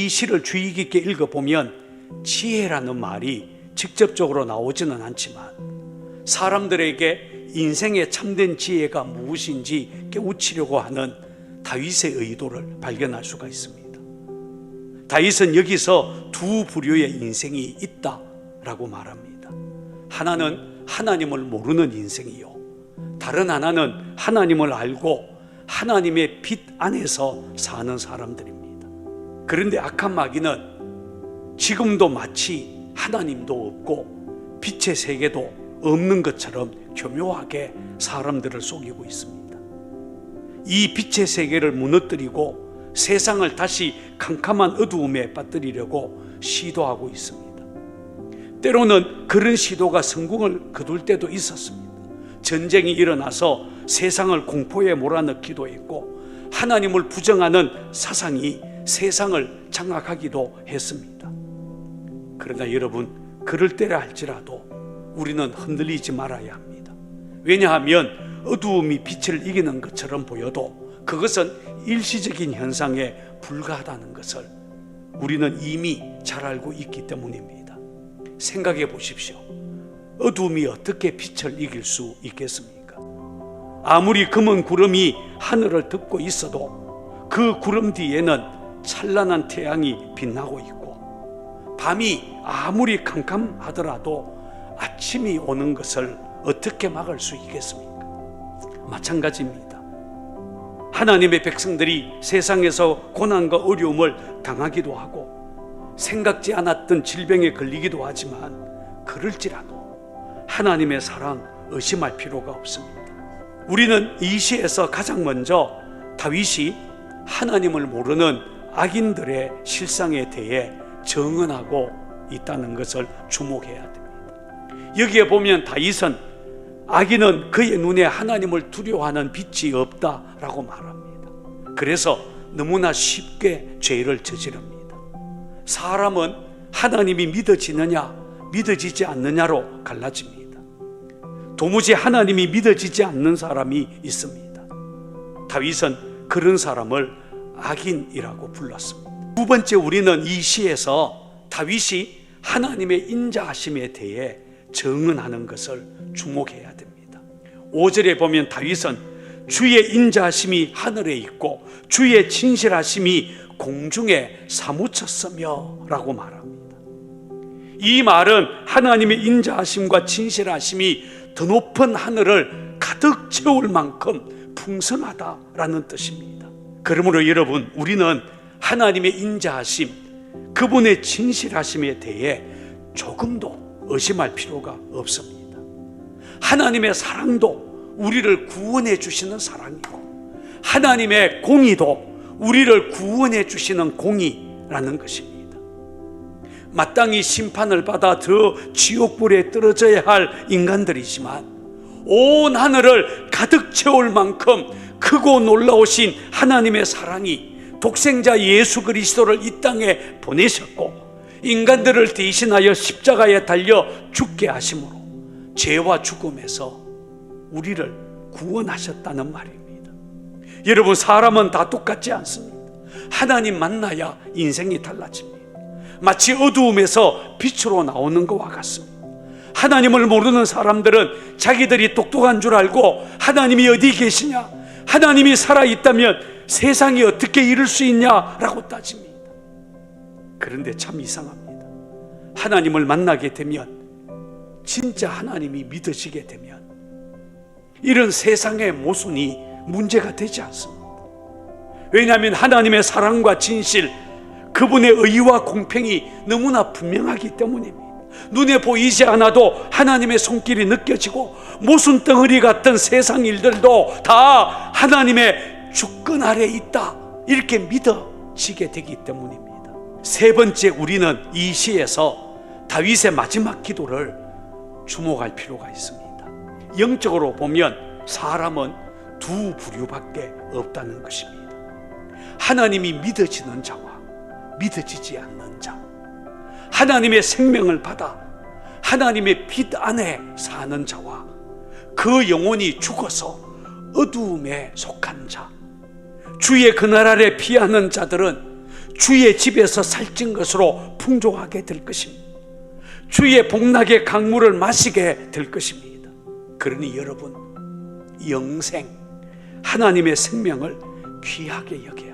이 시를 주의 깊게 읽어보면 지혜라는 말이 직접적으로 나오지는 않지만 사람들에게 인생의 참된 지혜가 무엇인지 깨우치려고 하는 다윗의 의도를 발견할 수가 있습니다. 다윗은 여기서 두 부류의 인생이 있다라고 말합니다. 하나는 하나님을 모르는 인생이요, 다른 하나는 하나님을 알고 하나님의 빛 안에서 사는 사람들입니다. 그런데 악한 마귀는 지금도 마치 하나님도 없고 빛의 세계도 없는 것처럼 교묘하게 사람들을 속이고 있습니다. 이 빛의 세계를 무너뜨리고 세상을 다시 캄캄한 어두움에 빠뜨리려고 시도하고 있습니다. 때로는 그런 시도가 성공을 거둘 때도 있었습니다. 전쟁이 일어나서 세상을 공포에 몰아넣기도 했고 하나님을 부정하는 사상이 세상을 장악하기도 했습니다. 그러나 여러분, 그럴 때라 할지라도 우리는 흔들리지 말아야 합니다. 왜냐하면 어두움이 빛을 이기는 것처럼 보여도 그것은 일시적인 현상에 불과하다는 것을 우리는 이미 잘 알고 있기 때문입니다. 생각해 보십시오. 어두움이 어떻게 빛을 이길 수 있겠습니까? 아무리 검은 구름이 하늘을 덮고 있어도 그 구름 뒤에는 찬란한 태양이 빛나고 있고, 밤이 아무리 캄캄하더라도 아침이 오는 것을 어떻게 막을 수 있겠습니까? 마찬가지입니다. 하나님의 백성들이 세상에서 고난과 어려움을 당하기도 하고 생각지 않았던 질병에 걸리기도 하지만 그럴지라도 하나님의 사랑 의심할 필요가 없습니다. 우리는 이 시에서 가장 먼저 다윗이 하나님을 모르는 악인들의 실상에 대해 정언하고 있다는 것을 주목해야 됩니다. 여기에 보면 다윗은 악인은 그의 눈에 하나님을 두려워하는 빛이 없다라고 말합니다. 그래서 너무나 쉽게 죄를 저지릅니다. 사람은 하나님이 믿어지느냐 믿어지지 않느냐로 갈라집니다. 도무지 하나님이 믿어지지 않는 사람이 있습니다. 다윗은 그런 사람을 악인이라고 불렀습니다. 두 번째, 우리는 이 시에서 다윗이 하나님의 인자하심에 대해 정언하는 것을 주목해야 됩니다. 5절에 보면 다윗은 주의 인자하심이 하늘에 있고 주의 진실하심이 공중에 사무쳤으며 라고 말합니다. 이 말은 하나님의 인자하심과 진실하심이 더 높은 하늘을 가득 채울 만큼 풍성하다라는 뜻입니다. 그러므로 여러분, 우리는 하나님의 인자하심, 그분의 진실하심에 대해 조금도 의심할 필요가 없습니다. 하나님의 사랑도 우리를 구원해 주시는 사랑이고 하나님의 공의도 우리를 구원해 주시는 공의라는 것입니다. 마땅히 심판을 받아 저 지옥불에 떨어져야 할 인간들이지만 온 하늘을 가득 채울 만큼 크고 놀라우신 하나님의 사랑이 독생자 예수 그리스도를 이 땅에 보내셨고 인간들을 대신하여 십자가에 달려 죽게 하심으로 죄와 죽음에서 우리를 구원하셨다는 말입니다. 여러분, 사람은 다 똑같지 않습니다. 하나님 만나야 인생이 달라집니다. 마치 어두움에서 빛으로 나오는 것과 같습니다. 하나님을 모르는 사람들은 자기들이 똑똑한 줄 알고 하나님이 어디 계시냐, 하나님이 살아있다면 세상이 어떻게 이룰 수 있냐라고 따집니다. 그런데 참 이상합니다. 하나님을 만나게 되면, 진짜 하나님이 믿어지게 되면 이런 세상의 모순이 문제가 되지 않습니다. 왜냐하면 하나님의 사랑과 진실, 그분의 의와 공평이 너무나 분명하기 때문입니다. 눈에 보이지 않아도 하나님의 손길이 느껴지고 모순 덩어리 같은 세상 일들도 다 하나님의 주권 아래에 있다, 이렇게 믿어지게 되기 때문입니다. 세 번째, 우리는 이 시에서 다윗의 마지막 기도를 주목할 필요가 있습니다. 영적으로 보면 사람은 두 부류밖에 없다는 것입니다. 하나님이 믿어지는 자와 믿어지지 않는 자, 하나님의 생명을 받아 하나님의 빛 안에 사는 자와 그 영혼이 죽어서 어두움에 속한 자, 주의 그날 아래 피하는 자들은 주의 집에서 살찐 것으로 풍족하게 될 것입니다. 주의 복락의 강물을 마시게 될 것입니다. 그러니 여러분, 영생, 하나님의 생명을 귀하게 여겨